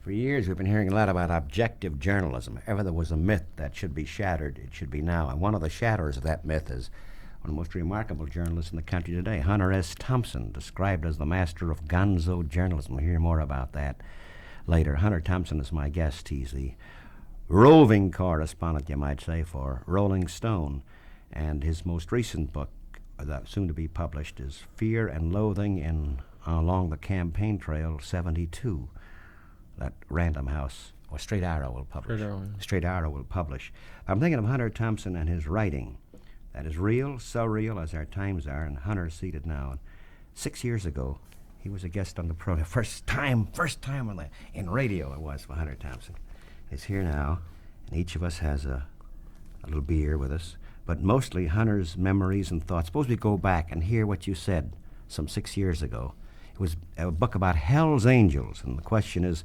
For years, we've been hearing a lot about objective journalism. If ever there was a myth that should be shattered, it should be now. And one of the shatterers of that myth is one of the most remarkable journalists in the country today, Hunter S. Thompson, described as the master of gonzo journalism. We'll hear more about that later. Hunter Thompson is my guest. He's the roving correspondent, you might say, for Rolling Stone. And his most recent book, that soon to be published, is Fear and Loathing Along the Campaign Trail 72. That Random House, or Straight Arrow will publish. Straight Arrow will publish. I'm thinking of Hunter Thompson and his writing. That is real, so real as our times are, and Hunter's seated now. And 6 years ago, he was a guest on the program. First time in radio it was for Hunter Thompson. He's here now, and each of us has a little beer with us. But mostly Hunter's memories and thoughts. Suppose we go back and hear what you said some 6 years ago. It was a book about Hell's Angels, and the question is,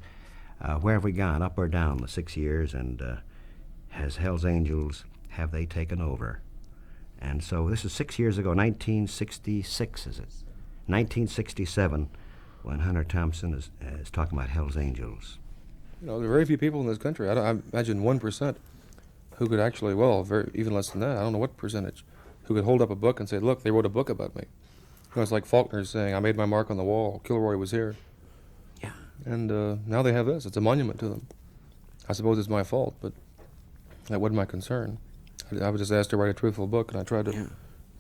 where have we gone, up or down the 6 years, and has Hell's Angels, have they taken over? And so this is 6 years ago, 1966, is it? 1967, when Hunter Thompson is talking about Hell's Angels. You know, there are very few people in this country, I imagine 1%, who could actually, even less than that, I don't know what percentage, who could hold up a book and say, look, they wrote a book about me. You know, it's like Faulkner saying, I made my mark on the wall, Kilroy was here. Yeah. And now they have this. It's a monument to them. I suppose it's my fault, but that wasn't my concern. I was just asked to write a truthful book, and I tried to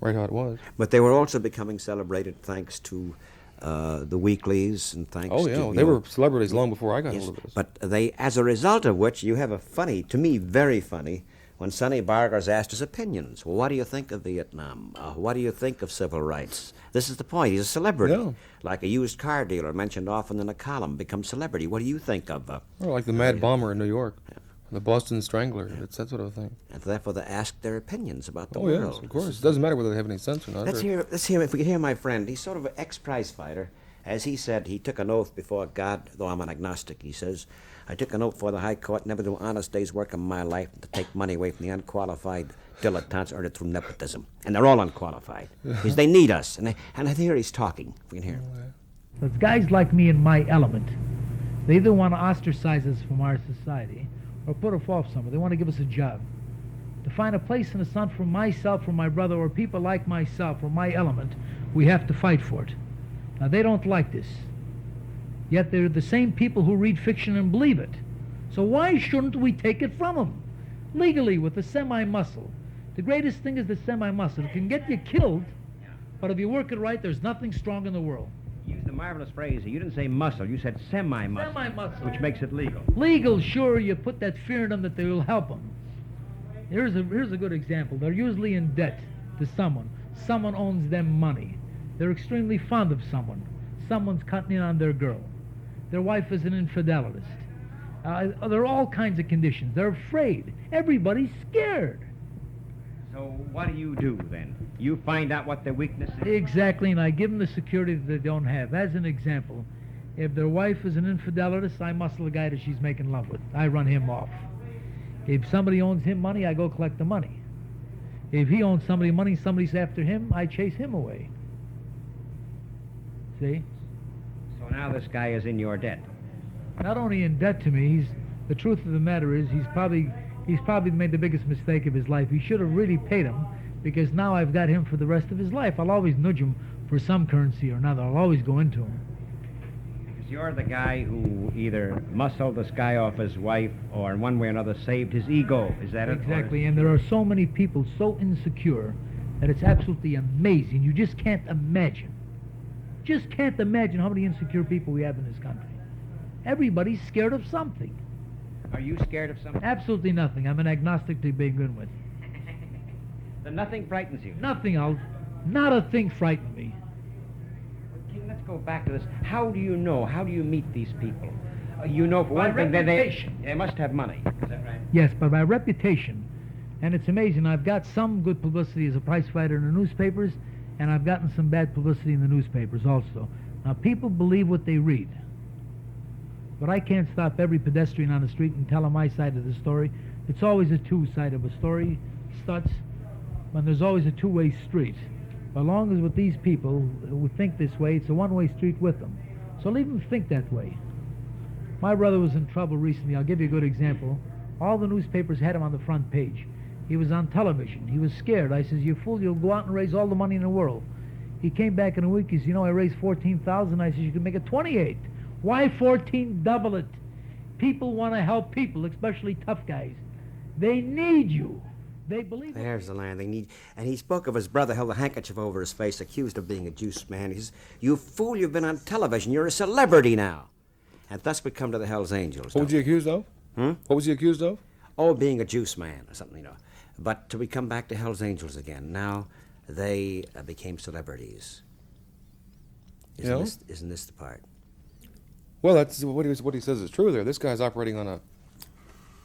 write how it was. But they were also becoming celebrated thanks to the weeklies and thanks to... Oh, yeah, they were celebrities long before I got hold of this. But they, as a result of which, you have a funny, to me, very funny, when Sonny Barger's asked his opinions. Well, what do you think of Vietnam? What do you think of civil rights? This is the point. He's a celebrity. Yeah. Like a used car dealer mentioned often in a column, becomes celebrity. What do you think of... like the Mad Bomber in New York, the Boston Strangler, it's that sort of thing. And therefore they ask their opinions about the world. Oh, yes, of course. It doesn't matter whether they have any sense or not. Let's hear, if we can hear my friend. He's sort of an ex-prize fighter. As he said, he took an oath before God, though I'm an agnostic, he says, I took an oath before the High Court never to do an honest day's work in my life, to take money away from the unqualified dilettantes earned it through nepotism. And they're all unqualified. Because they need us. And here he's talking. We can hear him. It's guys like me in my element. They either want to ostracize us from our society or put us off somewhere. They want to give us a job. To find a place in the sun for myself, for my brother, or people like myself, or my element, we have to fight for it. Now, they don't like this. Yet they're the same people who read fiction and believe it. So why shouldn't we take it from them? Legally, with the semi-muscle. The greatest thing is the semi-muscle. It can get you killed, but if you work it right, there's nothing strong in the world. You used a marvelous phrase. You didn't say muscle. You said semi-muscle. Semi-muscle. Which makes it legal. Legal, sure, you put that fear in them that they will help them. Here's a good example. They're usually in debt to someone. Someone owes them money. They're extremely fond of someone. Someone's cutting in on their girl. Their wife is an infidelist. There are all kinds of conditions. They're afraid. Everybody's scared. So what do you do then? You find out what their weakness is? Exactly, and I give them the security that they don't have. As an example, if their wife is an infidelist, I muscle the guy that she's making love with. I run him off. If somebody owes him money, I go collect the money. If he owns somebody money, somebody's after him, I chase him away. See? So now this guy is in your debt. Not only in debt to me, the truth of the matter is he's probably made the biggest mistake of his life. He should have really paid him, because now I've got him for the rest of his life. I'll always nudge him for some currency or another. I'll always go into him. Because you're the guy who either muscled this guy off his wife or in one way or another saved his ego. Is that it? Exactly, and there are so many people so insecure that it's absolutely amazing. You just can't imagine. Just can't imagine how many insecure people we have in this country. Everybody's scared of something. Are you scared of something? Absolutely nothing. I'm an agnostic to begin with. Then nothing frightens you? Nothing. Not a thing frightened me. King, let's go back to this. How do you know? How do you meet these people? You know, for By one thing, reputation. they must have money. Is that right? Yes, but by reputation. And it's amazing. I've got some good publicity as a prize fighter in the newspapers, and I've gotten some bad publicity in the newspapers also. Now, people believe what they read. But I can't stop every pedestrian on the street and tell them my side of the story. It's always a two-side of a story, Stutz, when there's always a two-way street. As long as with these people who think this way, it's a one-way street with them. So leave them think that way. My brother was in trouble recently. I'll give you a good example. All the newspapers had him on the front page. He was on television. He was scared. I says, "You fool, you'll go out and raise all the money in the world." He came back in a week. He said, "You know, I raised 14,000. I says, "You can make it 28. Why 14? Double it." People want to help people, especially tough guys. They need you. They believe it. There's the line they need. And he spoke of his brother, held a handkerchief over his face, accused of being a juice man. He says, "You fool, you've been on television. You're a celebrity now." And thus we come to the Hells Angels. What was he accused of? What was he accused of? Oh, being a juice man or something, you know. But we come back to Hells Angels again. Now they became celebrities. Isn't this the part? Well, that's what he says is true there. This guy's operating on a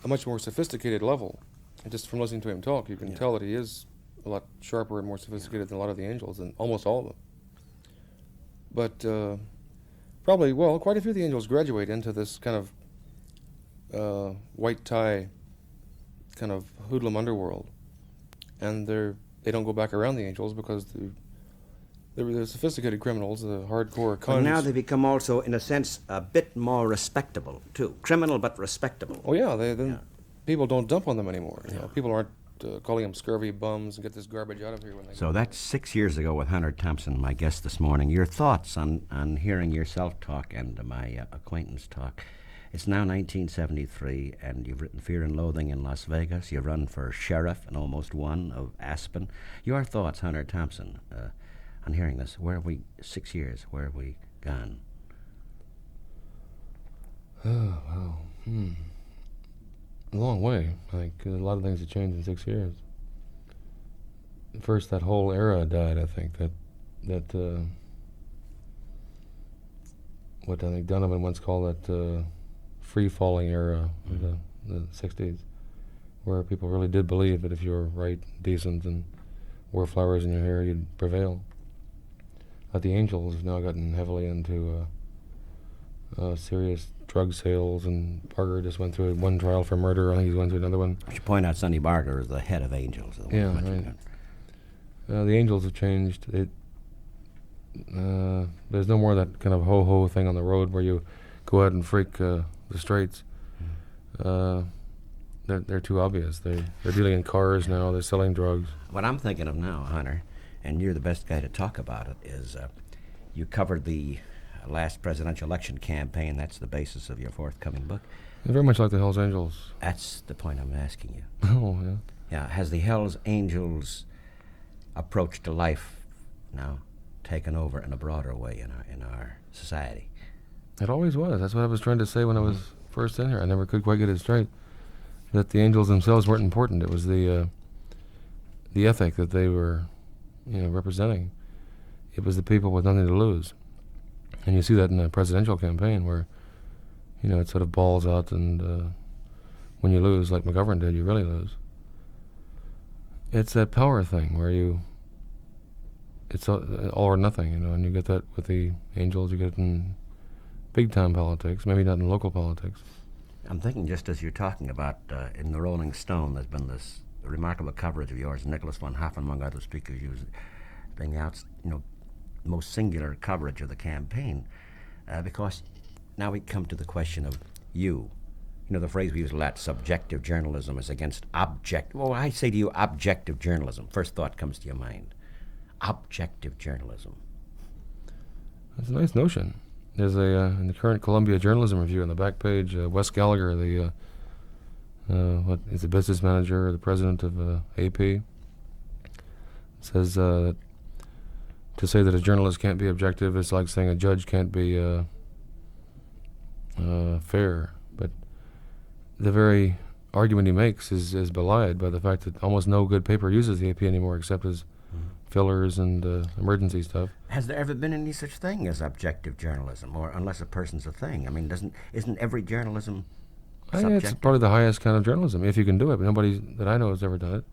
much more sophisticated level. And just from listening to him talk, you can tell that he is a lot sharper and more sophisticated than a lot of the angels, and almost all of them. But probably, well, quite a few of the angels graduate into this kind of white tie kind of hoodlum underworld. And they don't go back around the angels because they're sophisticated criminals, the hardcore cons. But now they become also, in a sense, a bit more respectable, too. Criminal, but respectable. Oh, yeah. People don't dump on them anymore. You know, people aren't calling them scurvy bums and get this garbage out of here when they So that's 6 years ago with Hunter Thompson, my guest this morning. Your thoughts on hearing yourself talk and my acquaintance talk. It's now 1973, and you've written Fear and Loathing in Las Vegas. You've run for sheriff and almost won of Aspen. Your thoughts, Hunter Thompson, on hearing this. Where have we, 6 years, where have we gone? Oh, wow. A long way. Like, a lot of things have changed in 6 years. First, that whole era died, I think. What I think Donovan once called that free-falling era of the 60s, where people really did believe that if you were right, decent, and wore flowers in your hair, you'd prevail. But the angels have now gotten heavily into serious drug sales, and Barger just went through one trial for murder. I think he's going through another one. I should point out Sonny Barger is the head of Angels. Yeah, right. The angels have changed. There's no more that kind of ho-ho thing on the road where you go out and freak the straights. They're too obvious. They're dealing in cars now. They're selling drugs. What I'm thinking of now, Hunter, and you're the best guy to talk about it, is you covered the last presidential election campaign. That's the basis of your forthcoming book. They're very much like the Hells Angels. That's the point I'm asking you. Oh, yeah. Yeah, has the Hells Angels approach to life now taken over in a broader way in our society? It always was. That's what I was trying to say when I was first in here. I never could quite get it straight. That the angels themselves weren't important. It was the ethic that they were, representing. It was the people with nothing to lose. And you see that in a presidential campaign where, it sort of balls out, and when you lose, like McGovern did, you really lose. It's that power thing where it's all or nothing, and you get that with the angels. You get it in big-time politics, maybe not in local politics. I'm thinking, just as you're talking about, in the Rolling Stone, there's been this remarkable coverage of yours, Nicholas von Hoffen, among other speakers, being out, most singular coverage of the campaign, because now we come to the question of you. The phrase we use a lot, subjective journalism is against well, I say to you, objective journalism. First thought comes to your mind. Objective journalism. That's a nice notion. There's in the current Columbia Journalism Review on the back page, Wes Gallagher, he's the business manager or the president of AP, says to say that a journalist can't be objective is like saying a judge can't be fair. But the very argument he makes is belied by the fact that almost no good paper uses the AP anymore except as fillers and emergency stuff. Has there ever been any such thing as objective journalism, or unless a person's a thing? I mean, isn't every journalism subjective? It's probably the highest kind of journalism, if you can do it, but nobody that I know has ever done it.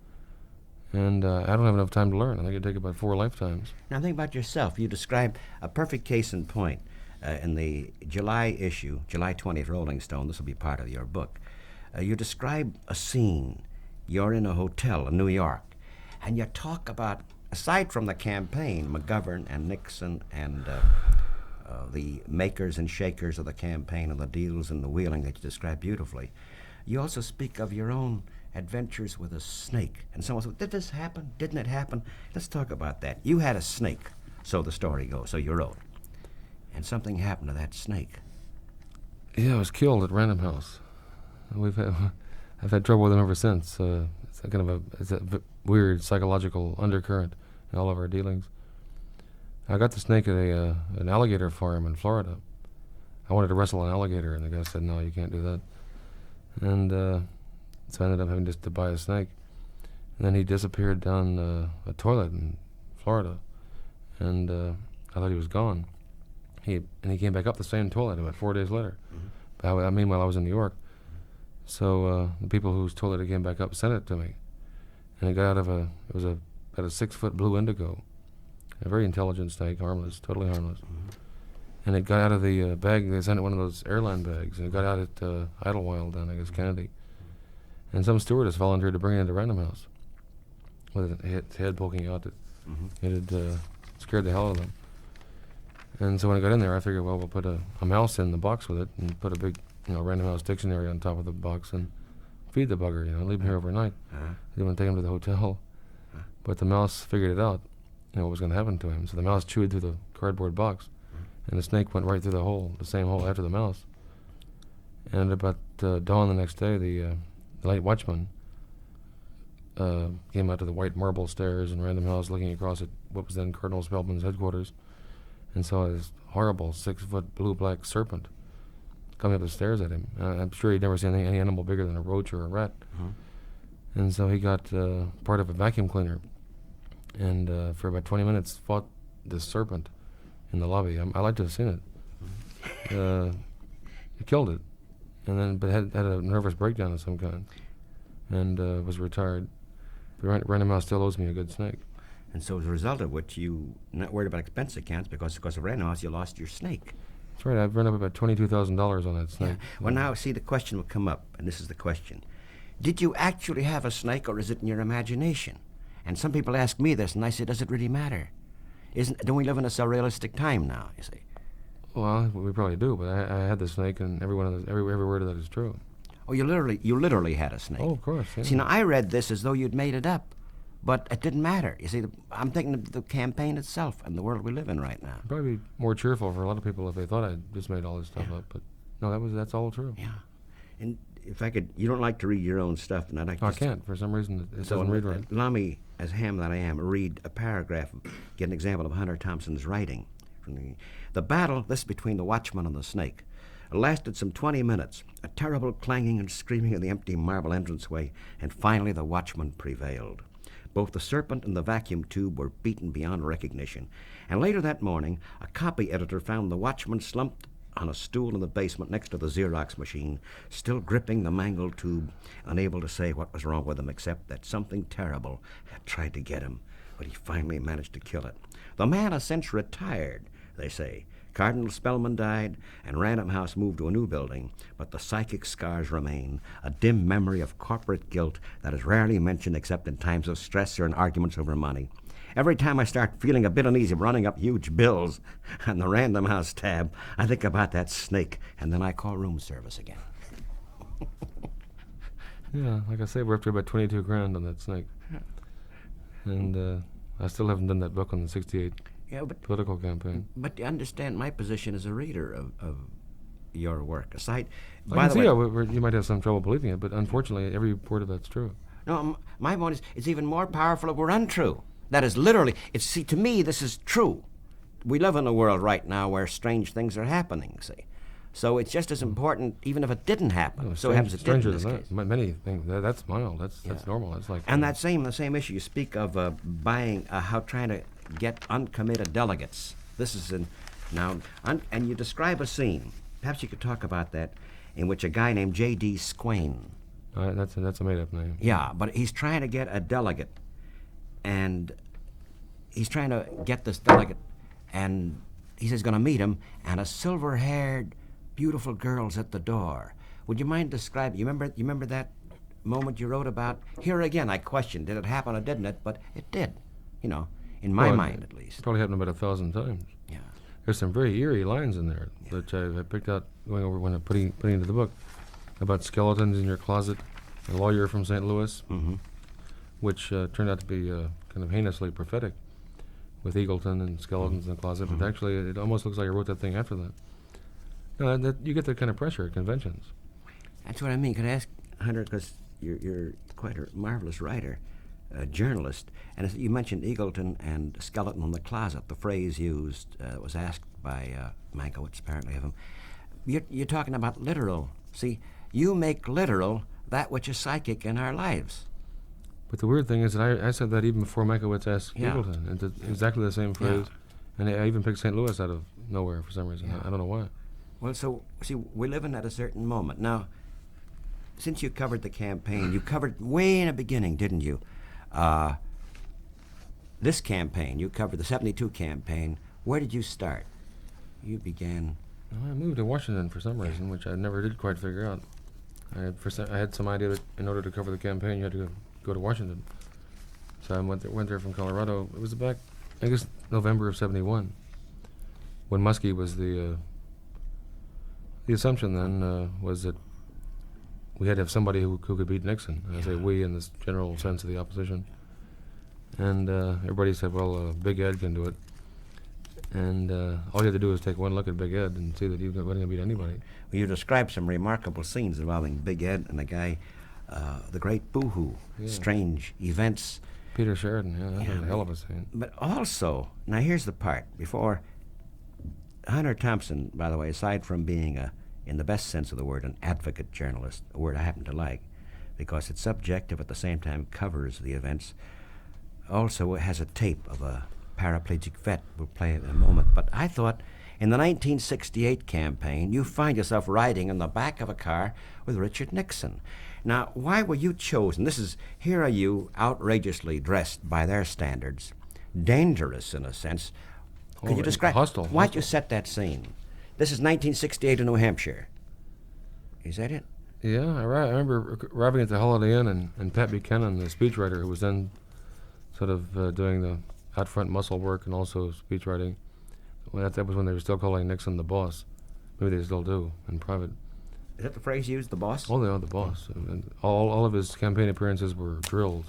And I don't have enough time to learn. I think it'd take about 4 lifetimes. Now think about yourself. You describe a perfect case in point in the July issue, July 20th, Rolling Stone. This will be part of your book. You describe a scene. You're in a hotel in New York, and you talk about, aside from the campaign, McGovern and Nixon and the makers and shakers of the campaign and the deals and the wheeling that you describe beautifully. You also speak of your own adventures with a snake. And someone said, did this happen? Didn't it happen? Let's talk about that. You had a snake, so the story goes, so you wrote. And something happened to that snake. Yeah, I was killed at Random House. I've had trouble with him ever since. It's a weird psychological undercurrent in all of our dealings. I got the snake at an alligator farm in Florida. I wanted to wrestle an alligator, and the guy said, no, you can't do that. And so I ended up having just to buy a snake. And then he disappeared down a toilet in Florida, and I thought he was gone. He came back up the same toilet about 4 days later. Mm-hmm. Meanwhile, I was in New York. So the people whose toilet he came back up sent it to me. And it got out of about a 6-foot blue indigo. A very intelligent snake, harmless, totally harmless. Mm-hmm. And it got out of the bag. They sent it one of those airline bags, and it got out at Idlewild down, I guess, Kennedy. And some stewardess volunteered to bring it into Random House with its head poking out. It had scared the hell out of them. And so when I got in there, I figured, well, we'll put a mouse in the box with it and put a big, Random House dictionary on top of the box and feed the bugger, leave him here overnight. Didn't want to take him to the hotel. But the mouse figured it out, what was going to happen to him. So the mouse chewed through the cardboard box, and the snake went right through the same hole after the mouse. And about dawn the next day, the night watchman came out to the white marble stairs in Random House, looking across at what was then Colonel Spellman's headquarters, and saw this horrible 6-foot blue-black serpent coming up the stairs at him. I'm sure he'd never seen any animal bigger than a roach or a rat. And so he got part of a vacuum cleaner, and for about 20 minutes fought this serpent in the lobby. I like to have seen it. He killed it, but had a nervous breakdown of some kind, and was retired. But Random House still owes me a good snake. And so as a result of which you not worried about expense accounts because of Random House you lost your snake. That's right. I've run up about $22,000 on that snake. Yeah. Well, now, see, the question will come up, and this is the question. Did you actually have a snake, or is it in your imagination? And some people ask me this, and I say, does it really matter? Don't we live in a surrealistic time now, you see? Well, we probably do, but I had the snake, and every word of that is true. Oh, you literally had a snake. Oh, of course, yeah. See, now, I read this as though you'd made it up. But it didn't matter. You see, I'm thinking of the campaign itself and the world we live in right now. It'd probably be more cheerful for a lot of people if they thought I'd just made all this stuff up. But no, that's all true. Yeah. And if I could, you don't like to read your own stuff, and I'd like to... I can't. For some reason, it doesn't read right. Allow me, as ham that I am, read a paragraph, get an example of Hunter Thompson's writing. From the battle, this between the watchman and the snake, lasted some 20 minutes, a terrible clanging and screaming in the empty marble entranceway, and finally the watchman prevailed. Both the serpent and the vacuum tube were beaten beyond recognition. And later that morning, a copy editor found the watchman slumped on a stool in the basement next to the Xerox machine, still gripping the mangled tube, unable to say what was wrong with him except that something terrible had tried to get him, but he finally managed to kill it. The man has since retired, they say. Cardinal Spellman died, and Random House moved to a new building, but the psychic scars remain, a dim memory of corporate guilt that is rarely mentioned except in times of stress or in arguments over money. Every time I start feeling a bit uneasy running up huge bills on the Random House tab, I think about that snake, and then I call room service again. Yeah, like I say, we're up to about 22 grand on that snake. And I still haven't done that book on the 68 political campaign. But you understand my position as a reader of your work. Aside, I can see how you might have some trouble believing it, but unfortunately, every word of that's true. No, my point is, it's even more powerful if we're untrue. That is literally, to me, this is true. We live in a world right now where strange things are happening, see. So it's just as important, even if it didn't happen. No, So it happens it did in this than case. that. Many things. That's mild. That's normal. That's like. And the same issue, you speak of buying, trying to get uncommitted delegates. This is and you describe a scene. Perhaps you could talk about that, in which a guy named J.D. Swain. That's a made-up name. Yeah, but he's trying to get a delegate, and he's trying to get this delegate, and he says he's going to meet him, and a silver-haired, beautiful girl's at the door. Would you mind describing? You remember that moment you wrote about? Here again, I question, did it happen or didn't it? But it did, in my mind at least. Probably happened about 1,000 times. Yeah. there's some very eerie lines in there that I picked out going over when I'm putting into the book about skeletons in your closet, a lawyer from St. Louis, which turned out to be kind of heinously prophetic with Eagleton and skeletons in the closet, but actually it almost looks like I wrote that thing after that. No, that you get that kind of pressure at conventions. That's what I mean. Could I ask, Hunter, because you're quite a marvelous writer, a journalist, and as you mentioned Eagleton and skeleton in the closet, the phrase used was asked by Mankiewicz, apparently, of him. You're talking about literal. See, you make literal that which is psychic in our lives. But the weird thing is that I said that even before Mankiewicz asked Yeah. Eagleton. It's exactly the same phrase. And I even picked St. Louis out of nowhere for some reason. Yeah. I don't know why. Well, so, see, we're living at a certain moment. Now, since you covered the campaign, you covered way in the beginning, didn't you? This campaign, you covered the 72 campaign. Where did you start? You began... Well, I moved to Washington for some reason, which I never did quite figure out. I had some idea that in order to cover the campaign, you had to go to Washington. So I went there from Colorado. It was back, I guess, November of '71, when Muskie was the assumption then was that we had to have somebody who could beat Nixon. And I say we in this general sense of the opposition. And everybody said, well, Big Ed can do it. And all you had to do was take one look at Big Ed and see that he wasn't going to beat anybody. Well, you described some remarkable scenes involving Big Ed and the guy, the great Boo-Hoo, strange events. Peter Sheridan, that was a hell of a scene. But also, now here's the part, before Hunter Thompson, by the way, aside from being in the best sense of the word, an advocate journalist, a word I happen to like, because it's subjective at the same time covers the events, also has a tape of a paraplegic vet. We'll play it in a moment. But I thought in the 1968 campaign, you find yourself riding in the back of a car with Richard Nixon. Now, why were you chosen? Here are you, outrageously dressed by their standards, dangerous in a sense. Could you describe? Hostile. Why'd you set that scene? This is 1968 in New Hampshire. Is that it? Yeah, I remember arriving at the Holiday Inn and Pat Buchanan, the speechwriter, who was then sort of doing the out front muscle work and also speech writing. Well, that was when they were still calling Nixon the boss. Maybe they still do in private. Is that the phrase used, the boss? Oh, they are the boss. And all of his campaign appearances were drills.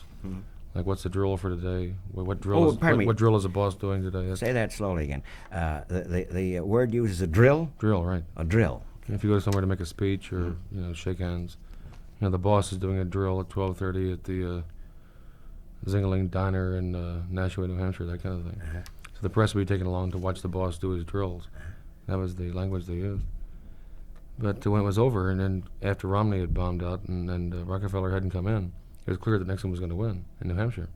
Like, what's the drill for today? What drill? What drill is a boss doing today? Say that slowly again. The word used is a drill. Drill, right? A drill. If you go somewhere to make a speech or shake hands, the boss is doing a drill at 12:30 at the Zingaling Diner in Nashua, New Hampshire, that kind of thing. So the press would be taken along to watch the boss do his drills. That was the language they used. But when it was over, and then after Romney had bombed out and Rockefeller hadn't come in, it was clear that Nixon was going to win in New Hampshire.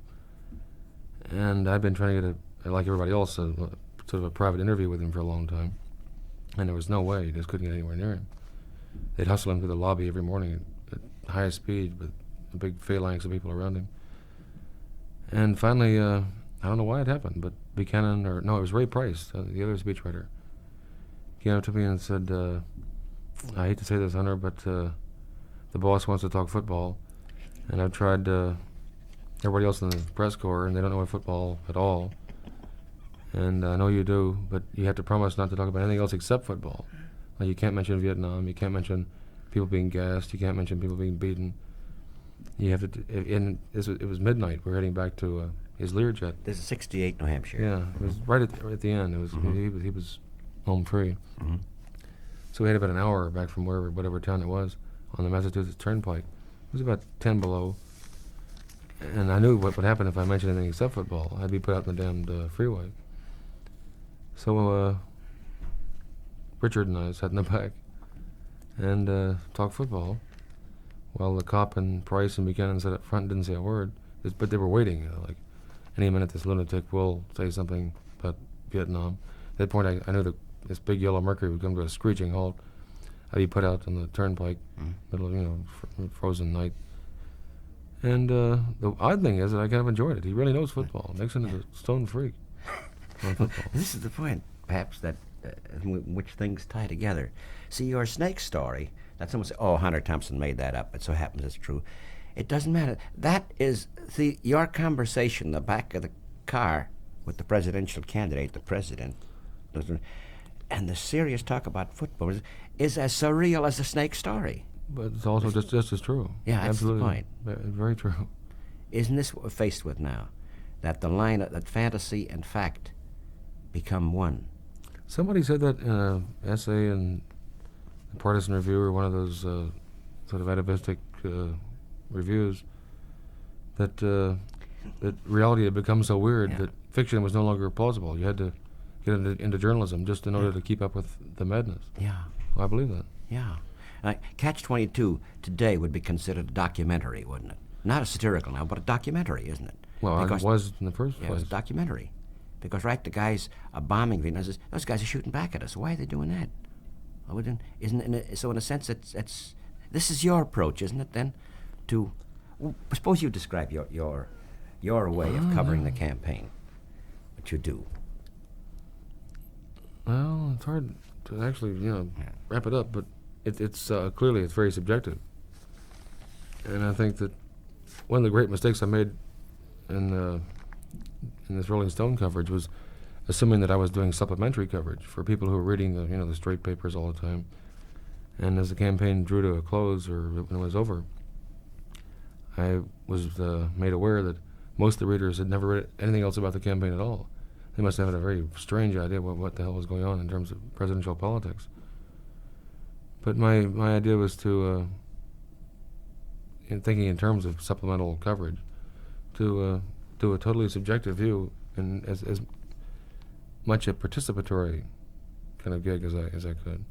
And I'd been trying to get, like everybody else, sort of a private interview with him for a long time. And there was no way. You just couldn't get anywhere near him. They'd hustle him to the lobby every morning at highest speed with a big phalanx of people around him. And finally, I don't know why it happened, but Buchanan, it was Ray Price, the other speechwriter, came up to me and said, I hate to say this, Hunter, but the boss wants to talk football. And I've tried everybody else in the press corps, and they don't know football at all. And I know you do, but you have to promise not to talk about anything else except football. Like, you can't mention Vietnam, you can't mention people being gassed, you can't mention people being beaten. You have to. It was midnight. We're heading back to his Learjet. This is 68 New Hampshire. Yeah, it was right at the end. It was he was home free. So we had about an hour back from whatever town it was on the Massachusetts Turnpike. It was about 10 below, and I knew what would happen if I mentioned anything except football. I'd be put out in the damned freeway. So Richard and I sat in the back and talked football, while the cop and Price and Buchanan sat up front and didn't say a word. But they were waiting. Like, any minute this lunatic will say something about Vietnam. At that point, I knew that this big yellow Mercury would come to a screeching halt. I'd be put out on the turnpike, middle of frozen night. And the odd thing is that I kind of enjoyed it. He really knows football. Nixon is a stone freak on football. This is the point, perhaps, that in which things tie together. See, your snake story, that someone said, oh, Hunter Thompson made that up. It so happens it's true. It doesn't matter. That is, your conversation in the back of the car with the presidential candidate, the president, And the serious talk about football is as surreal as the snake story. But it's also just as true. Yeah, that's absolutely. the point. Very true. Isn't this what we're faced with now? That the line that fantasy and fact become one. Somebody said that in an essay in the Partisan Review, or one of those sort of atavistic reviews, that that reality had become so weird that fiction was no longer plausible. You had to get into journalism just in order to keep up with the madness. Yeah. Well, I believe that. Yeah. Catch-22 today would be considered a documentary, wouldn't it? Not a satirical now, but a documentary, isn't it? Well, Because- it was in the first Yeah, it place. was a documentary. Because, right, the guys are bombing Vietnam. Those guys are shooting back at us. Why are they doing that? So in a sense, it's this is your approach, isn't it, then? Suppose you describe your way of covering the campaign. What you do. Well, it's hard to actually, wrap it up, but it's clearly it's very subjective. And I think that one of the great mistakes I made in this Rolling Stone coverage was assuming that I was doing supplementary coverage for people who were reading the straight papers all the time. And as the campaign drew to a close, or when it was over, I was made aware that most of the readers had never read anything else about the campaign at all. They must have had a very strange idea what the hell was going on in terms of presidential politics. But my idea was to, in thinking in terms of supplemental coverage, to do a totally subjective view and as much a participatory kind of gig as I could.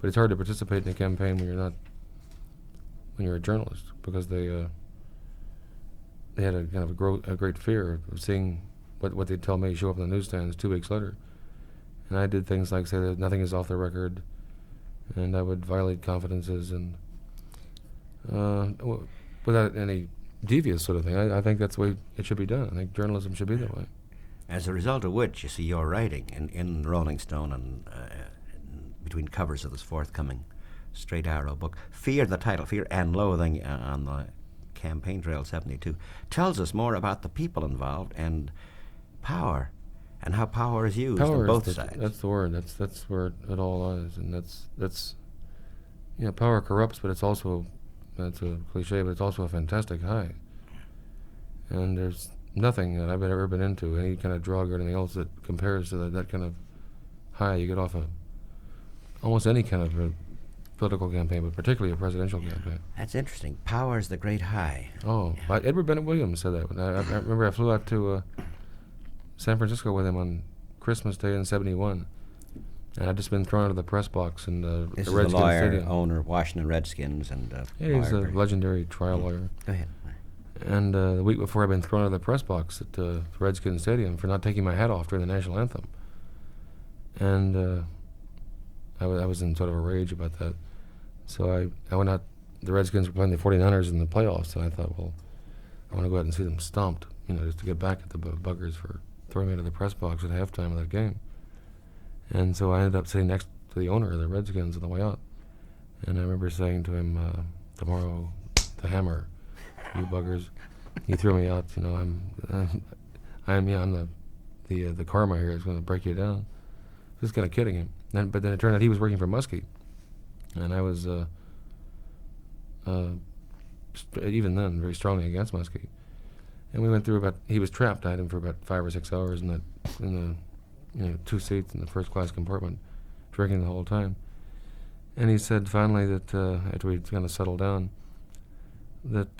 But it's hard to participate in a campaign when you're a journalist, because they had a kind of a great fear of seeing what they'd tell me show up in the newsstands 2 weeks later. And I did things like say that nothing is off the record, and I would violate confidences, and without any devious sort of thing. I think that's the way it should be done. I think journalism should be that way. As a result of which, you see, your writing in Rolling Stone and between covers of this forthcoming Straight Arrow book, the title, Fear and Loathing on the Campaign Trail 72, tells us more about the people involved and power, and how power is used on both sides. That's the word. That's where it all is, and that's power corrupts, but it's also, that's a cliche, but it's also a fantastic high. And there's nothing that I've ever been into, any kind of drug or anything else, that compares to that kind of high you get off of almost any kind of a political campaign, but particularly a presidential campaign. That's interesting. Power is the great high. Oh, Edward Bennett Williams said that. I remember I flew out to San Francisco with him on Christmas Day in '71, and I'd just been thrown out of the press box in the This is Redskins the lawyer, Stadium. owner, Washington Redskins, and Yeah, he's a lawyer. legendary trial lawyer. Go ahead. And the week before, I'd been thrown out of the press box at the Redskins Stadium for not taking my hat off during the national anthem. And I was in sort of a rage about that. So I went out. The Redskins were playing the 49ers in the playoffs, and I thought, well, I want to go out and see them stomped, just to get back at the buggers for throwing me out of the press box at halftime of that game. And so I ended up sitting next to the owner of the Redskins on the way out. And I remember saying to him, tomorrow, the hammer, you buggers. He threw me out. I'm the karma here is going to break you down. Just kind of kidding him. But then it turned out he was working for Muskie, and I was even then very against Muskie. And we went through he was trapped. I had him for about 5 or 6 hours in the 2 seats in the first class compartment, drinking the whole time. And he said finally that after we kind of settled down, that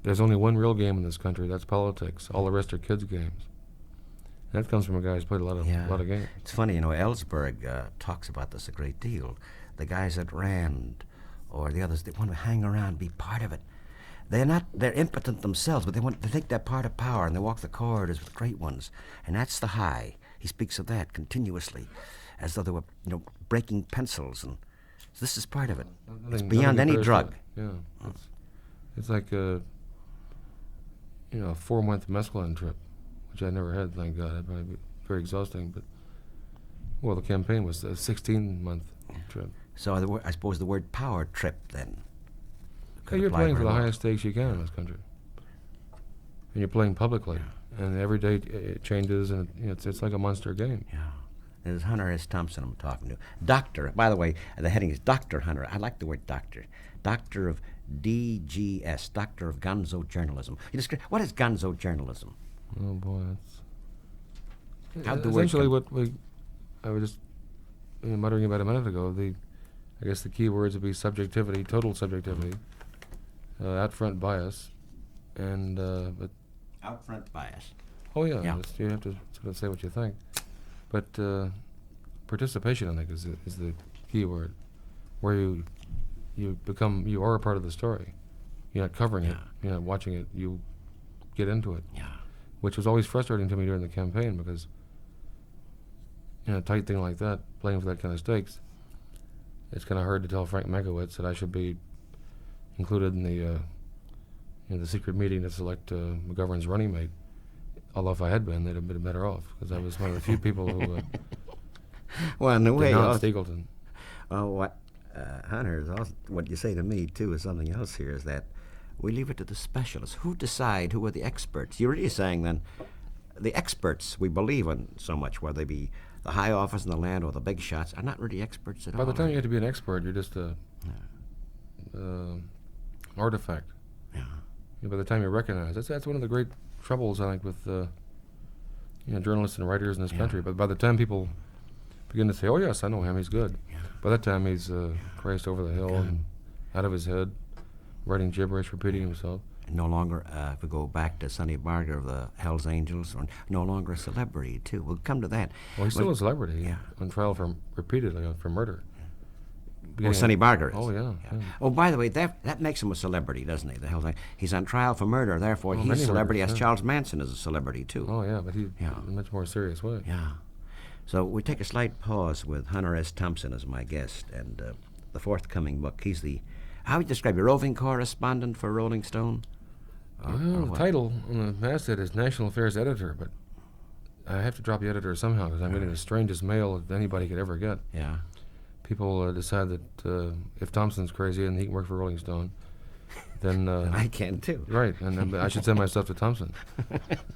there's only one real game in this country. That's politics. All the rest are kids' games. And that comes from a guy who's played a lot of games. It's funny, Ellsberg talks about this a great deal. The guys at Rand or the others, they want to hang around, be part of it. They're impotent themselves, but they think they're part of power, and they walk the corridors with great ones. And that's the high. He speaks of that continuously, as though they were, breaking pencils, and so this is part of it. It's beyond any drug. Yeah. It's like a 4-month mescaline trip, which I never had, thank God. It'd probably be very exhausting, but the campaign was a 16-month trip. So I suppose the word power trip then. You're playing for the highest stakes you can in this country, and you're playing publicly, and every day it changes, and it's like a monster game. Yeah, This is Hunter S. Thompson I'm talking to. Doctor, by the way, the heading is Dr. Hunter. I like the word doctor. Doctor of DGS, Doctor of Gonzo Journalism. What is Gonzo Journalism? Oh boy, that's How'd the word essentially come- what I was just muttering about a minute ago. I guess the key words would be subjectivity, total subjectivity, out front bias, and but Out front bias. oh yeah, Yeah. You have to sort of say what you think. But participation, I think, is the key word, where you are a part of the story. You're not covering it. You're not watching it. You get into it. Yeah. Which was always frustrating to me during the campaign because, a tight thing like that, playing for that kind of stakes, it's kind of hard to tell Frank Mankiewicz that I should be included in the secret meeting to select McGovern's running mate. Although if I had been, they'd have been better off because I was one of the few people who Well, in a way, denounced Eagleton. well, what Hunter is also, what you say to me too is something else here is that we leave it to the specialists who decide who are the experts. You're really saying then the experts we believe in so much, whether they be the high office in the land or the big shots, are not really experts at all. By the time you get to be an expert, you're just a artifact. Yeah. By the time you're recognized, that's one of the great troubles I think with journalists and writers in this country. But by the time people begin to say, "Oh yes, I know him, he's good," by that time he's Christ over the hill and out of his head, writing gibberish, repeating himself. No longer, if we go back to Sonny Barger of the Hells Angels, or no longer a celebrity too. We'll come to that. Well, he's still a celebrity. Yeah. On trial repeatedly for murder. Well, Sonny Barger is. Oh yeah. Oh, by the way, that makes him a celebrity, doesn't he? The Hells Angels. He's on trial for murder, therefore he's many a celebrity, murders, as yeah. Charles Manson is a celebrity too. Oh yeah, but in a much more serious way. Yeah. So we take a slight pause with Hunter S. Thompson as my guest, and the forthcoming book. He's how would you describe a roving correspondent for Rolling Stone? Or Well, the what? title on the masthead is National Affairs Editor, but I have to drop the editor somehow because I'm getting the strangest mail that anybody could ever get. Yeah. People decide that if Thompson's crazy and he can work for Rolling Stone, then I can too. right, and then I should send my stuff to Thompson.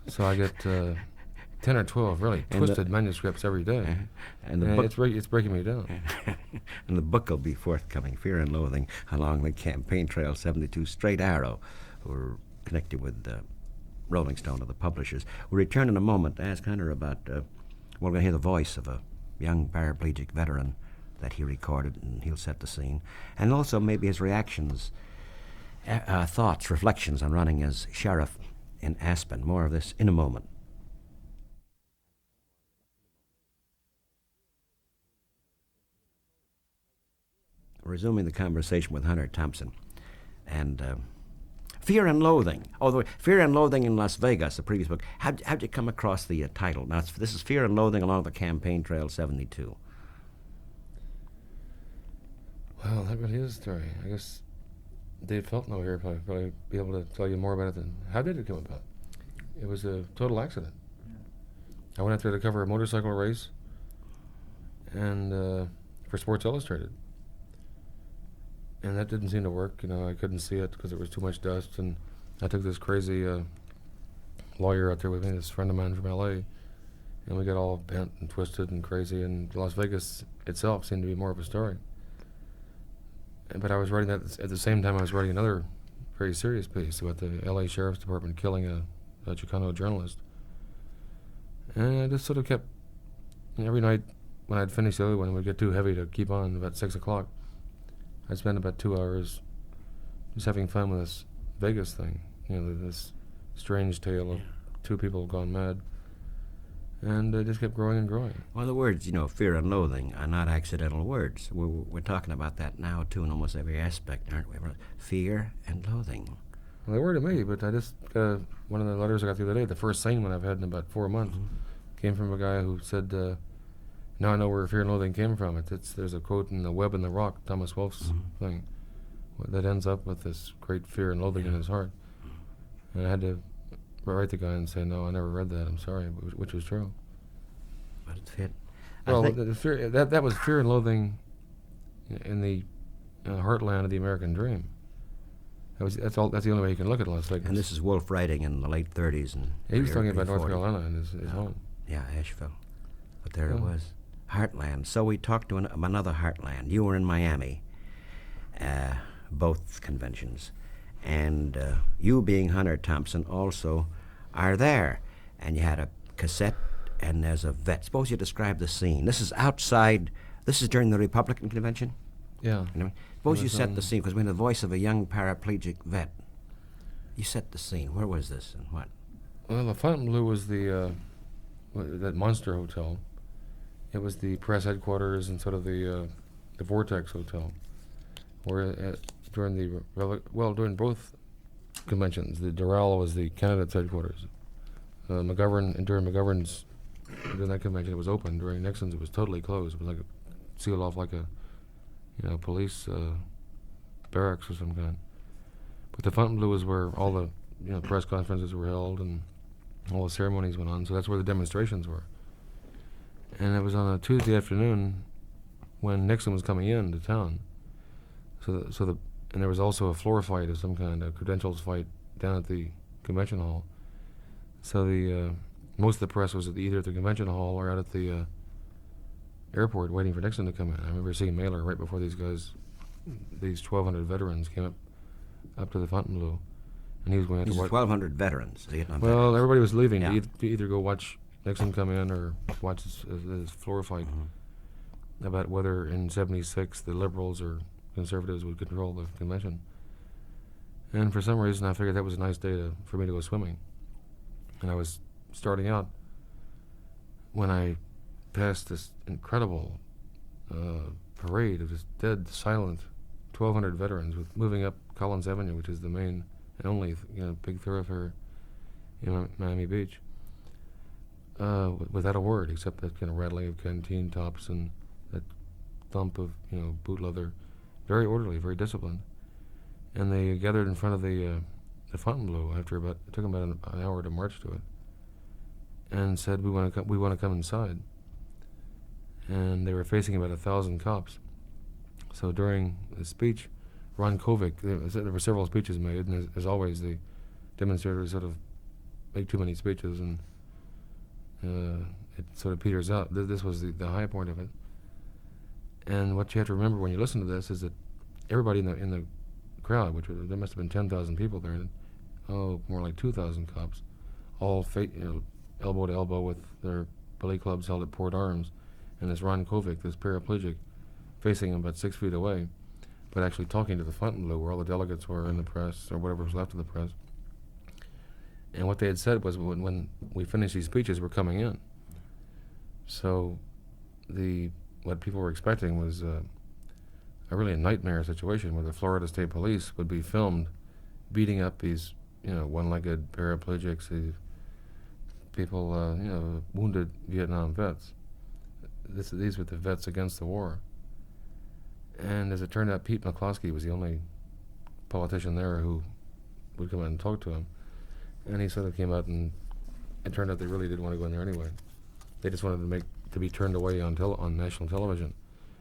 So I get 10 or 12 really And the- twisted manuscripts every day, And the and book, it's breaking me down. and the book will be forthcoming, Fear and Loathing, along the campaign trail 72, Straight Arrow, who are connected with Rolling Stone or the publishers. We'll return in a moment to ask Hunter about, we're going to hear the voice of a young paraplegic veteran that he recorded, and he'll set the scene. And also maybe his reactions, thoughts, reflections on running as sheriff in Aspen. More of this in a moment. Resuming the conversation with Hunter Thompson. And Fear and Loathing. Fear and Loathing in Las Vegas, the previous book. How'd you come across the title? Now, this is Fear and Loathing along the campaign trail 72. Well, that really is a story. I guess Dave Feltnow here probably be able to tell you more about it than how did it come about. It was a total accident. I went out there to cover a motorcycle race, and for Sports Illustrated, and that didn't seem to work. I couldn't see it because there was too much dust, and I took this crazy lawyer out there with me, this friend of mine from L.A., and we got all bent and twisted and crazy, and Las Vegas itself seemed to be more of a story. But I was writing that at the same time I was writing another very serious piece about the L.A. Sheriff's Department killing a Chicano journalist. And I just sort of kept, every night when I'd finish the other one, it would get too heavy to keep on about 6 o'clock. I'd spend about 2 hours just having fun with this Vegas thing, this strange tale of two people gone mad. And it just kept growing and growing. Well, the words, fear and loathing are not accidental words. We're talking about that now, too, in almost every aspect, aren't we? Fear and loathing. Well, they were to me, but I just, one of the letters I got the other day, the first sane one I've had in about 4 months, came from a guy who said, now I know where fear and loathing came from. There's a quote in The Web and the Rock, Thomas Wolfe's thing, that ends up with this great fear and loathing in his heart. And I had to write the guy and say, no, I never read that, I'm sorry, which was true. But it fit. Well, the fear, that was fear and loathing in the heartland of the American dream. That's the only way you can look at Las Vegas. And this is Wolfe writing in the late 30s. And he was talking about North 40s. Carolina and his home. Yeah, Asheville. But there it was. Heartland. So we talked to another Heartland. You were in Miami, both conventions. And you, being Hunter Thompson, also are there. And you had a cassette, and there's a vet. Suppose you describe the scene. This is outside. This is during the Republican convention? Yeah. You know, suppose you set the scene, because we had the voice of a young paraplegic vet. You set the scene. Where was this and what? Well, the Fontainebleau was that Monster Hotel. It was the press headquarters and sort of the Vortex Hotel, where during both conventions, the Doral was the candidate's headquarters. McGovern, and during McGovern's, during that convention, it was open. During Nixon's, it was totally closed. It was like sealed off like a, police barracks of some kind. But the Fontainebleau was where all the, press conferences were held and all the ceremonies went on. So that's where the demonstrations were. And it was on a Tuesday afternoon when Nixon was coming into town. And there was also a floor fight of some kind, a credentials fight down at the convention hall. So most of the press was either at the convention hall or out at the airport waiting for Nixon to come in. I remember seeing Mailer right before these 1,200 veterans came up to the Fontainebleau, and he was going to These watch. 1,200 veterans. Well, veterans. everybody was leaving Yeah. to either go watch Nixon come in or watch his floor fight about whether in '76 the liberals or conservatives would control the convention. And for some reason, I figured that was a nice day for me to go swimming. And I was starting out when I passed this incredible parade of just dead, silent 1,200 veterans moving up Collins Avenue, which is the main and only big thoroughfare in Miami Beach, without a word except that kind of rattling of canteen tops and that thump of boot leather. Very orderly, very disciplined. And they gathered in front of the Fontainebleau after it took them about an hour to march to it, and said, we want to come inside. And they were facing about 1,000 cops. So during the speech, Ron Kovic, there were several speeches made, and as always, the demonstrators sort of make too many speeches, and it sort of peters out. This was the high point of it. And what you have to remember when you listen to this is that everybody in the crowd, which there must have been 10,000 people there, more like 2,000 cops, all elbow to elbow with their billy clubs held at port arms, and this Ron Kovic, this paraplegic, facing him about 6 feet away, but actually talking to the Fontainebleau where all the delegates were in the press, or whatever was left of the press. And what they had said was, when we finished these speeches, we're coming in. So what people were expecting was a really nightmare situation where the Florida State Police would be filmed beating up these, one-legged paraplegics, these people, wounded Vietnam vets. These were the vets against the war. And as it turned out, Pete McCloskey was the only politician there who would come out and talk to him. And he sort of came out, and it turned out they really didn't want to go in there anyway. They just wanted to be turned away on national television.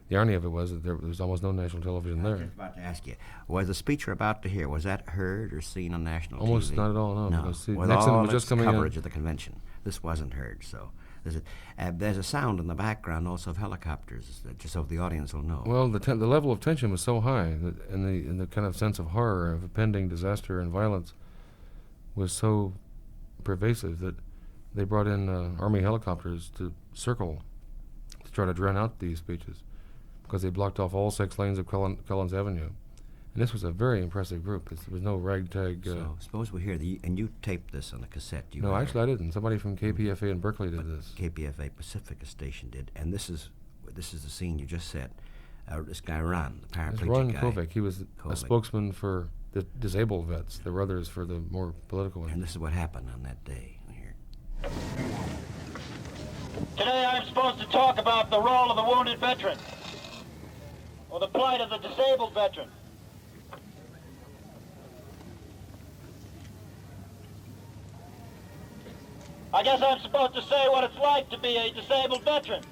The irony of it was that there was almost no national television there. I was just about to ask you, was the speech you're about to hear, was that heard or seen on national TV? Almost not at all, no. No, Because, with Nixon all was just its coming coverage in. of the convention, this wasn't heard. So there's a sound in the background also of helicopters, just so the audience will know. Well, the level of tension was so high, and the kind of sense of horror of impending disaster and violence was so pervasive that they brought in Army helicopters to circle to try to drown out these speeches, because they blocked off all 6 lanes of Collins Avenue. And this was a very impressive group. There was no ragtag. So suppose we hear and you taped this on a cassette. No, actually I didn't. Somebody from KPFA in Berkeley did this. KPFA Pacifica station did, and this is the scene you just said. This guy Ron, the paraplegic It's Ron guy. Kovic. He was a Kovic. spokesman for the disabled vets. There were others for the more political ones. And this is what happened on that day. Here. Today I'm supposed to talk about the role of the wounded veteran, or the plight of the disabled veteran. I guess I'm supposed to say what it's like to be a disabled veteran.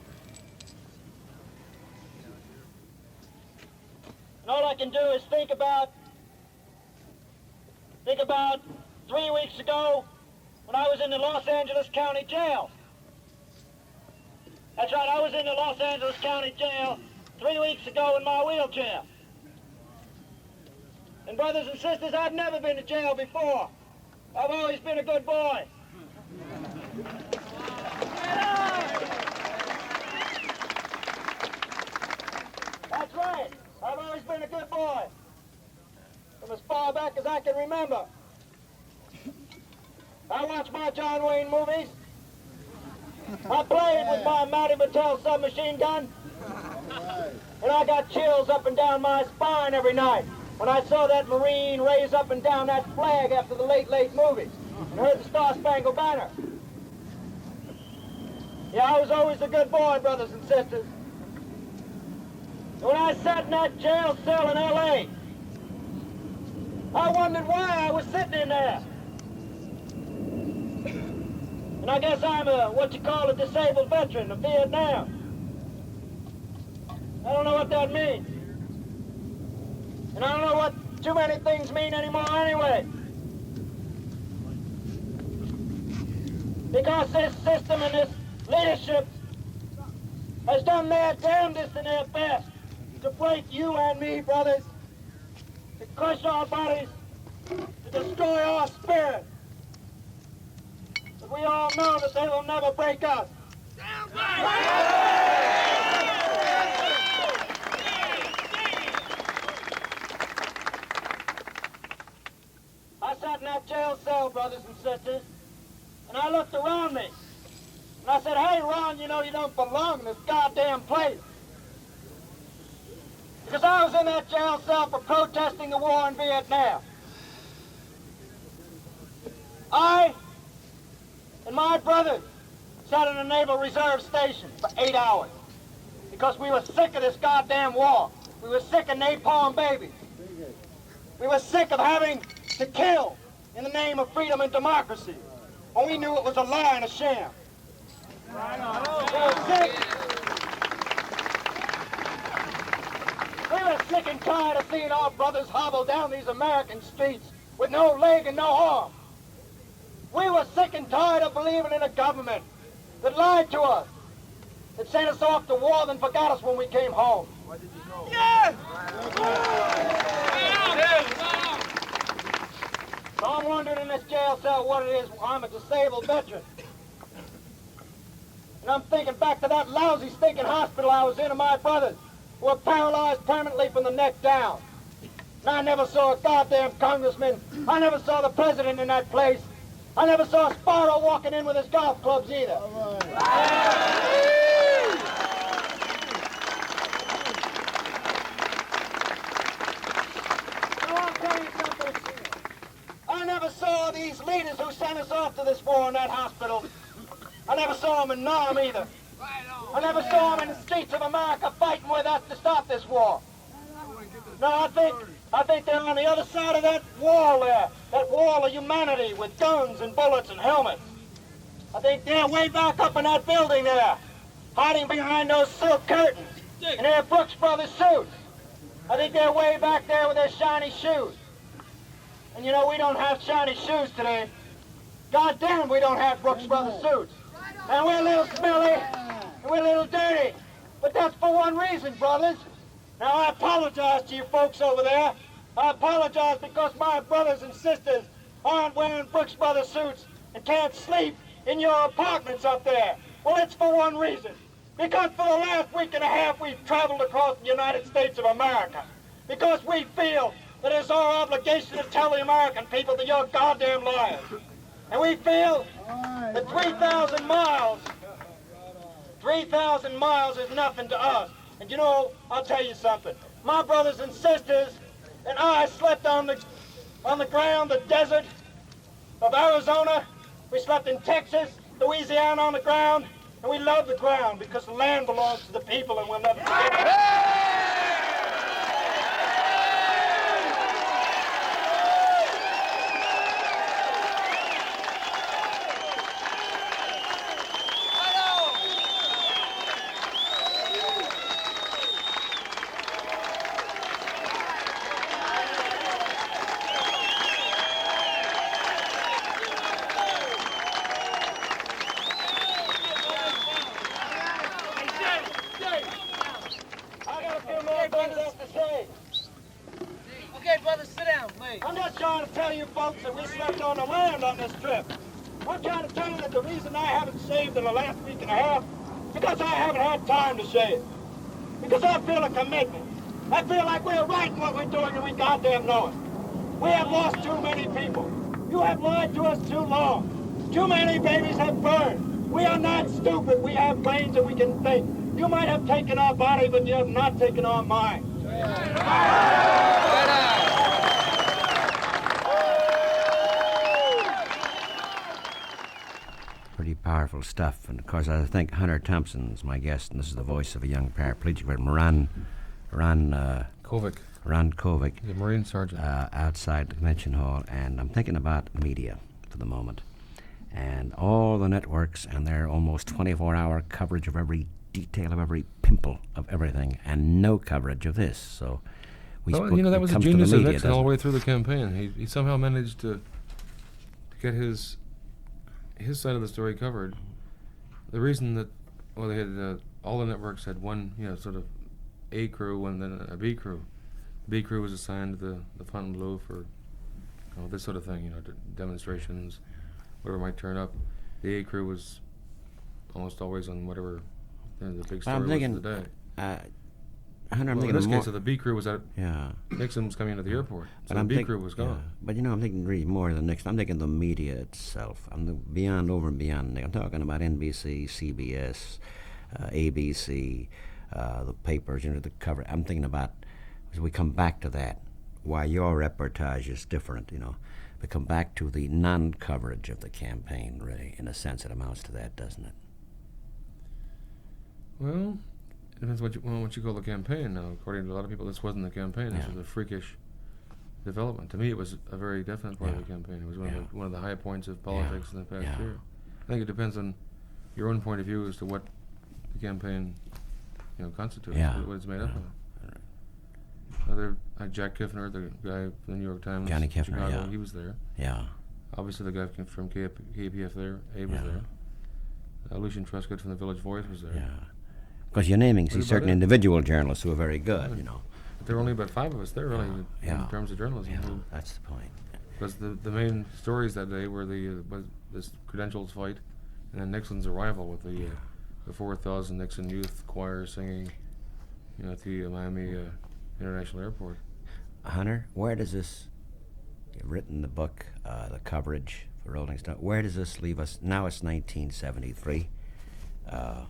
And all I can do is think about 3 weeks ago when I was in the Los Angeles County Jail. That's right, I was in the Los Angeles County Jail 3 weeks ago in my wheelchair. And brothers and sisters, I've never been to jail before. I've always been a good boy. That's right, I've always been a good boy. From as far back as I can remember. I watch my John Wayne movies. I played with my Matty Mattel submachine gun. And I got chills up and down my spine every night when I saw that Marine raise up and down that flag after the late movies and heard the Star Spangled Banner. Yeah, I was always a good boy, brothers and sisters. And when I sat in that jail cell in L.A., I wondered why I was sitting in there. And I guess I'm what you call a disabled veteran of Vietnam. I don't know what that means. And I don't know what too many things mean anymore anyway. Because this system and this leadership has done their damnedest and their best to break you and me, brothers, to crush our bodies, to destroy our spirit. But we all know that they will never break us. I sat in that jail cell, brothers and sisters, and I looked around me. And I said, hey, Ron, you know you don't belong in this goddamn place. Because I was in that jail cell for protesting the war in Vietnam. I and my brothers sat in a Naval Reserve station for 8 hours because we were sick of this goddamn war. We were sick of napalm babies. We were sick of having to kill in the name of freedom and democracy when we knew it was a lie and a sham. We were sick. We were sick and tired of seeing our brothers hobble down these American streets with no leg and no arm. We were sick and tired of believing in a government that lied to us, that sent us off to war, then forgot us when we came home. Yes! So I'm wondering in this jail cell what it is. I'm a disabled veteran. And I'm thinking back to that lousy, stinking hospital I was in, and my brothers who were paralyzed permanently from the neck down. And I never saw a goddamn congressman. I never saw the president in that place. I never saw Sparrow walking in with his golf clubs either. I'll tell you something. I never saw these leaders who sent us off to this war in that hospital. I never saw them in Nam either. I never saw them in the streets of America fighting with us to stop this war. No, I think they're on the other side of that wall there, that wall of humanity with guns and bullets and helmets. I think they're way back up in that building there, hiding behind those silk curtains in their Brooks Brothers suits. I think they're way back there with their shiny shoes. And you know, we don't have shiny shoes today. God damn, we don't have Brooks Brothers suits. And we're a little smelly, and we're a little dirty. But that's for one reason, brothers. Now, I apologize to you folks over there. I apologize because my brothers and sisters aren't wearing Brooks Brothers suits and can't sleep in your apartments up there. Well, it's for one reason. Because for the last week and a half, we've traveled across the United States of America. Because we feel that it's our obligation to tell the American people that you're goddamn liars. And we feel that 3,000 miles is nothing to us. And you know, I'll tell you something. My brothers and sisters and I slept on the ground, the desert of Arizona. We slept in Texas, Louisiana on the ground, and we love the ground because the land belongs to the people and we'll never forget it. Okay, brother, sit down, please. I'm just trying to tell you folks that we slept on the land on this trip. I'm trying to tell you that the reason I haven't shaved in the last week and a half, because I haven't had time to shave. Because I feel a commitment. I feel like we're right in what we're doing and we goddamn know it. We have lost too many people. You have lied to us too long. Too many babies have burned. We are not stupid. We have brains and we can think. You might have taken our body, but you have not taken our mind. Pretty powerful stuff. And of course, I think Hunter Thompson's my guest, and this is the voice of a young paraplegic, Ron Kovic. Ron Kovic, He's a Marine sergeant. outside the convention hall, and I'm thinking about media for the moment. And all the networks and their almost 24-hour coverage of every detail of every pimple of everything, and no coverage of this. So we Well, spoke, you know, that it was the comes to genius of media, Nixon all the doesn't way through the campaign. He somehow managed to get his side of the story covered. The reason that, well, they had all the networks had one, sort of A crew and then a B crew. The B crew was assigned to the Fontainebleau for this sort of thing, demonstrations, whatever might turn up. The A crew was almost always on whatever the big story I'm was thinking, of the day. Hunter, I'm Well, in thinking this more, case, the B crew was at yeah. Nixon was coming into the airport, so But the I'm B think- crew was gone. But I'm thinking really more than Nixon. I'm thinking the media itself. I'm beyond, over and beyond. I'm talking about NBC, CBS, ABC, the papers, the cover. I'm thinking about, as we come back to that, why your reportage is different, We come back to the non-coverage of the campaign, really. In a sense, it amounts to that, doesn't it? Well, it depends what you call the campaign. Now, according to a lot of people, this wasn't the campaign. This Yeah. was a freakish development. To me, it was a very definite part Yeah. of the campaign. It was Yeah. one of the high points of politics in the past Yeah. year. I think it depends on your own point of view as to what the campaign, constitutes, Yeah. what it's made up Yeah. of. Jack Kiffner, the guy from the New York Times, Johnny Kiffner, Chicago, yeah. he was there. Yeah. Obviously, the guy from KPF there, Abe was Yeah. there. Lucian Truscott from the Village Voice was there. Yeah. Because you're naming What about certain it? individual journalists who are very good, But there were only about 5 of us there, really, Yeah. in terms of journalism. Yeah, that's the point. Because the main stories that day were was this credentials fight, and then Nixon's arrival with the 4,000 Nixon youth choir singing, at the Miami International Airport. Hunter, where does this, you've written the book, the coverage for Rolling Stone, where does this leave us? Now it's 1973.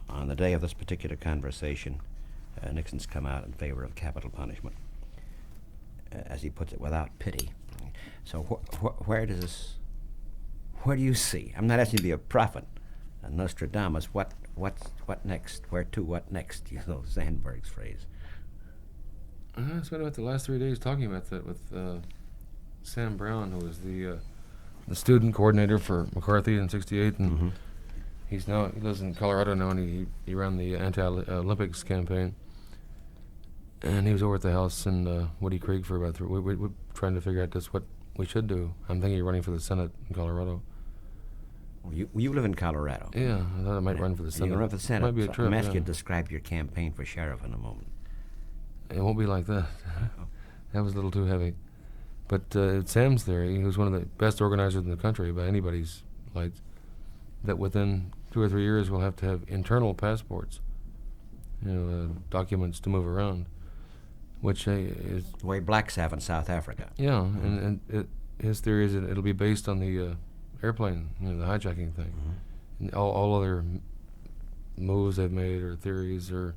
On the day of this particular conversation, Nixon's come out in favor of capital punishment, as he puts it, without pity. So where does this, where do you see? I'm not asking you to be a prophet, a Nostradamus. What next? Where to? What next? Sandberg's phrase. I spent about the last 3 days talking about that with Sam Brown, who was the student coordinator for McCarthy in '68, and he lives in Colorado now, and he ran the anti-Olympics campaign. And he was over at the house in Woody Creek for about we're trying to figure out just what we should do. I'm thinking of running for the Senate in Colorado. You live in Colorado. Yeah, I thought I might run for the You're Senate. going to run for the Senate. Might be a So trip. I'm asking yeah. you to describe your campaign for sheriff in a moment. It won't be like that. That was a little too heavy. But Sam's there. He was one of the best organizers in the country by anybody's lights. That within 2 or 3 years we'll have to have internal passports, documents to move around, which is The way blacks have in South Africa. yeah. And his theory is that it'll be based on the airplane, the hijacking thing, and all other moves they've made or theories or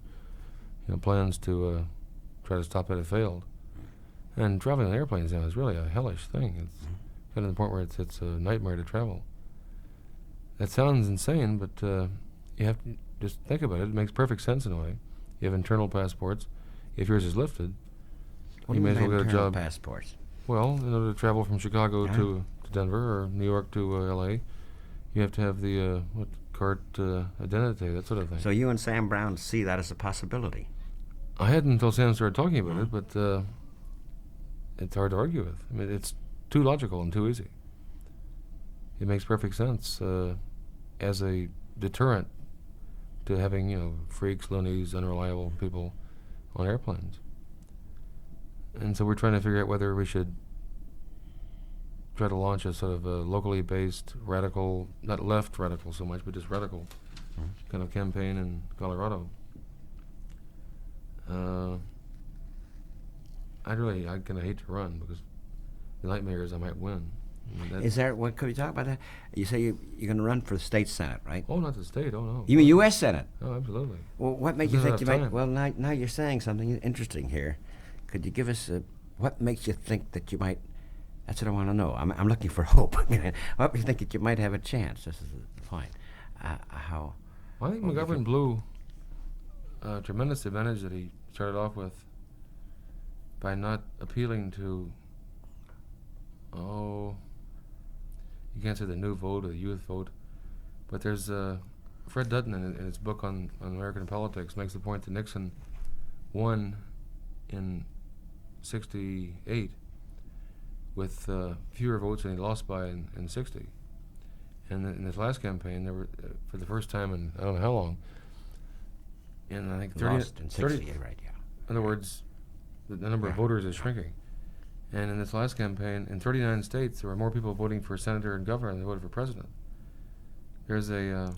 plans to try to stop it have failed. And traveling on airplanes now is really a hellish thing. It's gotten to the point where it's a nightmare to travel. That sounds insane, but you have to just think about it. It makes perfect sense in a way. You have internal passports. If yours is lifted, What you do may you as well mean get a internal job. passports? Well, in order to travel from Chicago Yeah. to Denver or New York to L.A., you have to have the cart identity, that sort of thing. So you and Sam Brown see that as a possibility. I hadn't until Sam started talking about it, but it's hard to argue with. I mean, it's too logical and too easy. It makes perfect sense as a deterrent to having, freaks, loonies, unreliable people on airplanes. And so we're trying to figure out whether we should try to launch a sort of a locally based radical, not left radical so much, but just radical kind of campaign in Colorado. I kind of hate to run because the nightmare is I might win. Is there, what could we talk about that? You say you're going to run for the state senate, right? Oh, not the state. Oh, no. You mean U.S. Senate? Oh, absolutely. Well, what makes you think you might? Well, now you're saying something interesting here. Could you give us what makes you think that you might? That's what I want to know. I'm looking for hope. What makes you think that you might have a chance? This is the point. How? Well, I think McGovern blew a tremendous advantage that he started off with by not appealing to, you can't say the new vote or the youth vote, but there's Fred Dutton in his book on American politics makes the point that Nixon won in '68 with fewer votes than he lost by in '60. And in this last campaign, there were, for the first time in I don't know how long, in I think 30, Lost in 60, right? Yeah. in other words, the number of voters is shrinking. And in this last campaign, in 39 states, there were more people voting for senator and governor than they voted for president. There's a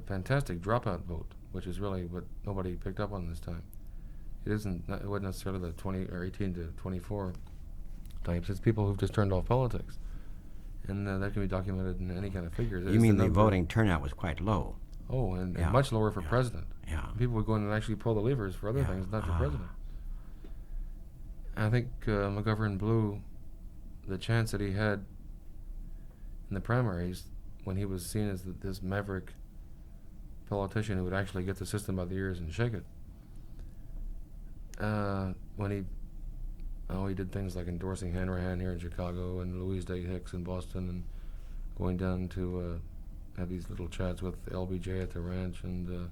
fantastic dropout vote, which is really what nobody picked up on this time. It wasn't necessarily the 20 or 18 to 24 types. It's people who've just turned off politics. And that can be documented in any kind of figures. You mean the voting turnout was quite low? Oh, and much lower for president. Yeah. People would go in and actually pull the levers for other things, not for president. I think McGovern blew the chance that he had in the primaries when he was seen as this maverick politician who would actually get the system by the ears and shake it. When he did things like endorsing Hanrahan here in Chicago and Louise Day Hicks in Boston and going down to have these little chats with LBJ at the ranch. And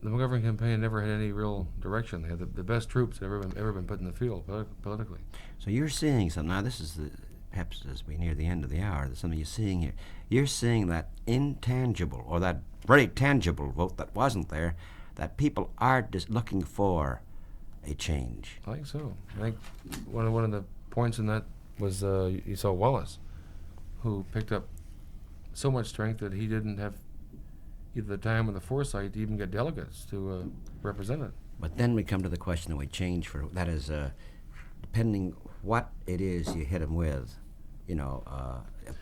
the McGovern campaign never had any real direction. They had the best troops that ever been put in the field politically. So you're seeing some, now this is perhaps as we near the end of the hour, there's something you're seeing here. You're seeing that intangible or that very tangible vote that wasn't there, that people are just looking for a change. I think so. I think one of the points in that was you saw Wallace, who picked up so much strength that he didn't have either the time or the foresight to even get delegates to represent it. But then we come to the question that we change for, that is, depending what it is you hit them with,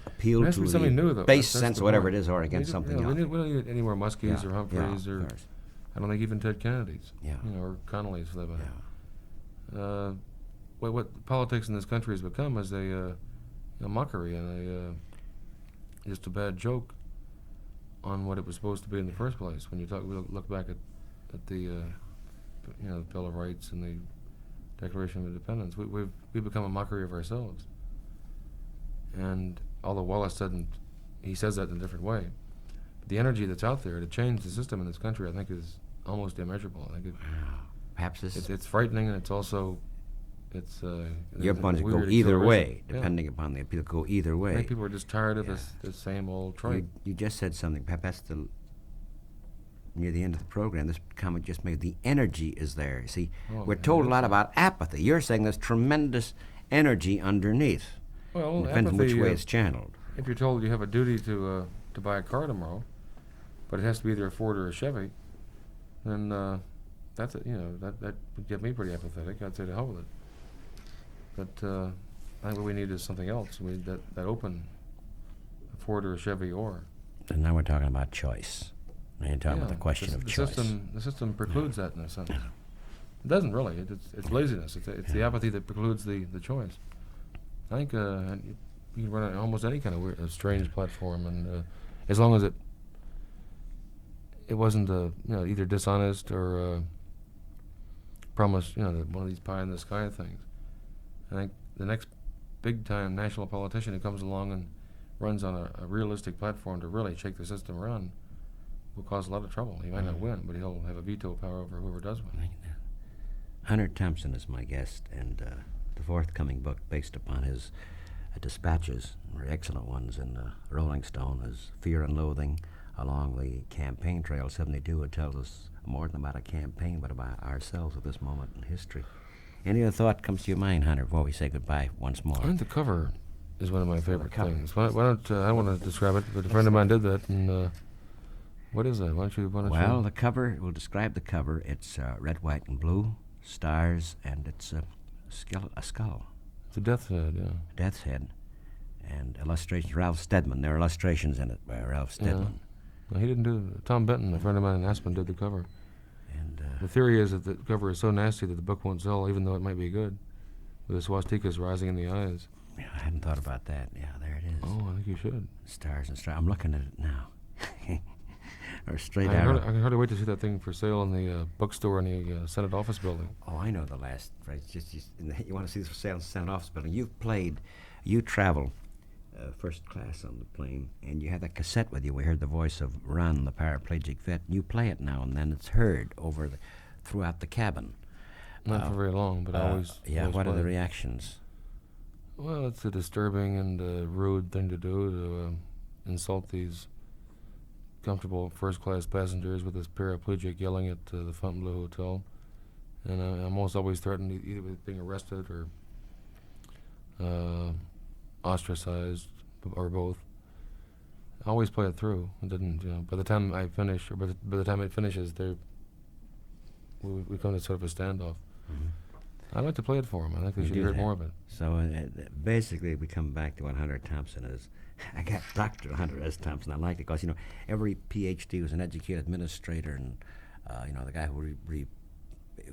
appeal to something new, though. base That's sense, the whatever point. it is, or against something else. We don't need any more Muskies or Humphreys or of course. I don't think even Ted Kennedy's, Yeah. or Connolly's for that matter. Yeah. What politics in this country has become is a mockery and just a bad joke on what it was supposed to be in the first place. When you look back at the the Bill of Rights and the Declaration of Independence, we've become a mockery of ourselves. And although Wallace he says that in a different way, but the energy that's out there to change the system in this country, I think, is almost immeasurable. I think Perhaps it's frightening, and it's also your bunch go either way, depending upon the appeal. Go either way. I think people are just tired of this same old tripe. You just said something. Perhaps that's near the end of the program. This comment just made the energy is there. See, we're told a lot about apathy. You're saying there's tremendous energy underneath. Well, it depends on which way it's channeled. If you're told you have a duty to buy a car tomorrow, but it has to be either a Ford or a Chevy, then that's it. That would get me pretty apathetic. I'd say to hell with it. But I think what we need is something else. We need that open, a Ford or a Chevy or. And now we're talking about choice. Now you're talking about the question of choice. The system precludes that in a sense. It doesn't really. It's laziness. It's the apathy that precludes the choice. I think you can run on almost any kind of weird, strange platform, and as long as it wasn't either dishonest or promised one of these pie in the sky things. I think the next big time national politician who comes along and runs on a realistic platform to really shake the system around will cause a lot of trouble. He might not win, but he'll have a veto power over whoever does win. Hunter Thompson is my guest, and the forthcoming book based upon his dispatches, very excellent ones in Rolling Stone, is Fear and Loathing along the campaign trail 72. It tells us more than about a campaign, but about ourselves at this moment in history. Any other thought comes to your mind, Hunter, before we say goodbye once more? I think the cover is one of my favorite cover. things. Why don't I don't want to describe it, but a friend of mine did that. And what is that? Why don't you? Well, the cover, we'll describe the cover. It's red, white, and blue, stars, and it's a skull. It's a death's head, yeah. Death's head. And illustrations, Ralph Steadman. There are illustrations in it by Ralph Steadman. No, he didn't do it. Tom Benton, a friend of mine in Aspen, did the cover. And The theory is that the cover is so nasty that the book won't sell, even though it might be good, with the swastikas rising in the eyes. yeah, I hadn't thought about that. Yeah, there it is. Oh, I think you should. Stars and stars. I'm looking at it now. Or straight I arrow. can hardly wait to see that thing for sale in the bookstore in the Senate office building. Oh, I know the last phrase. You want to see this for sale in the Senate office building. You travel first class on the plane, and you have that cassette with you. We heard the voice of Ron, the paraplegic vet. You play it now and then. It's heard throughout the cabin. Not for very long, but I always. Yeah, always what are play the it. reactions? Well, it's a disturbing and rude thing to do, to insult these comfortable first-class passengers with this paraplegic yelling at the Fontainebleau Hotel. And I'm almost always threatened either with being arrested or ostracized, or both. I always play it through. It didn't, by the time I finish, or by the time it finishes, we come to sort of a standoff. Mm-hmm. I'd like to play it for them. I think they You should do hear that. more of it. So basically, we come back to what Hunter Thompson is. I got Dr. Hunter S. Thompson. I like it because, every PhD was an educated administrator, and, the guy who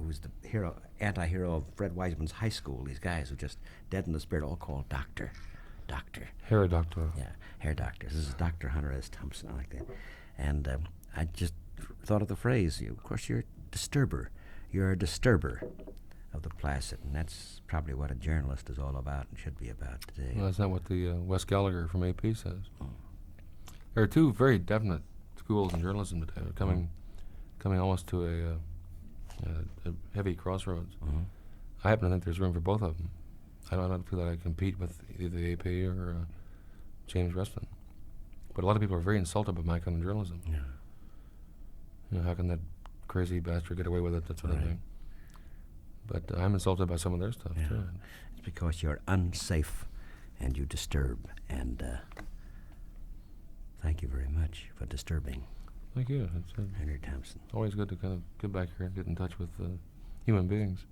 was the anti-hero of Fred Wiseman's high school. These guys who just dead in the spirit, all called Doctor. Hair doctor. Yeah, hair doctor. This is Dr. Hunter S. Thompson. I like that. And I just thought of the phrase. Of course, you're a disturber. You're a disturber of the placid, and that's probably what a journalist is all about and should be about today. Well, that's not what the Wes Gallagher from AP says. There are two very definite schools in journalism today, coming almost to a heavy crossroads. I happen to think there's room for both of them. I don't feel that I compete with either the AP or James Reston. But a lot of people are very insulted by my kind of journalism. Yeah. How can that crazy bastard get away with it, that sort of Right. thing. But I'm insulted by some of their stuff, Yeah. too. It's because you're unsafe and you disturb. And thank you very much for disturbing, Thank you. It's Hunter Thompson. always good to kind of get back here and get in touch with human beings.